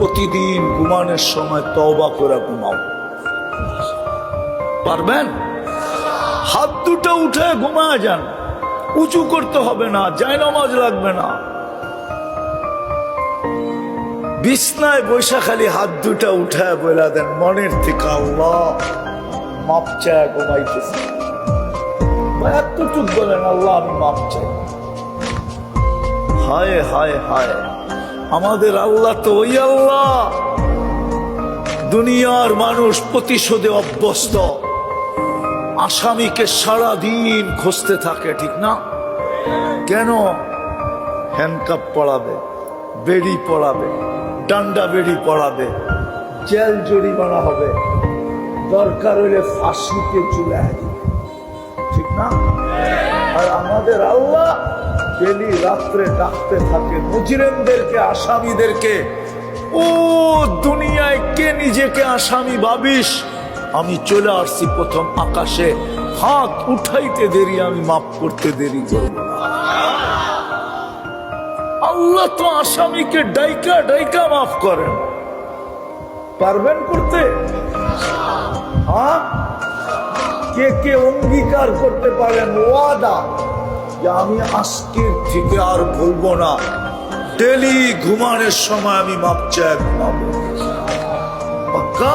প্রতিদিন ঘুমানোর সময় তওবা করে ঘুমাও। পারবেন? হাত দুটো উঠে ঘুমায় যান, উঁচু করতে হবে না, জায়নামাজ লাগবে না। বিছনায় বৈশা খালি হাত দুটা উঠায় বলে দেন মনের থেকে, আল্লাহ মাপ চায় ঘুমাইতেছে। এতটুক বলেন, আল্লাহ আমি মাপ চাই। হায় হায় হায়, আমাদের আল্লাহ তো ওই আল্লাহ, দুনিয়ার মানুষ প্রতিশোধে অভ্যস্ত। আসামিকে সারাদিন খুঁজতে থাকে, ঠিক না? কেন? হ্যান্ডকাপ পড়াবে, বেড়ি পড়াবে, ডান্ডা বেড়ি পড়াবে, জেল জরিমানা হবে, দরকার হইলে ফাঁসিতে ঝুলায় দিবে, ঠিক না? আর আমাদের আল্লাহ ডেলি রাত্রে ডাকতে থাকে মুজরিমদেরকে, আসামিদেরকে, ও দুনিয়ায় কে নিজেকে আসামি ভাবিস? আমি চলে আসছি প্রথম আকাশে, হাত উঠাইতে দেরি, আমি মাফ করতে দেরি করব না। আল্লাহ তো আসামিকে ডাইকা ডাইকা মাফ করেন। পারবেন করতে? হ্যাঁ, কে কে অঙ্গীকার করতে পারেন ওয়াদা যে আমি আজকের থেকে আর ভুলবো না, ডেলি ঘুমানোর সময় আমি মাপ চাই ঘুমাবো? পাক্কা?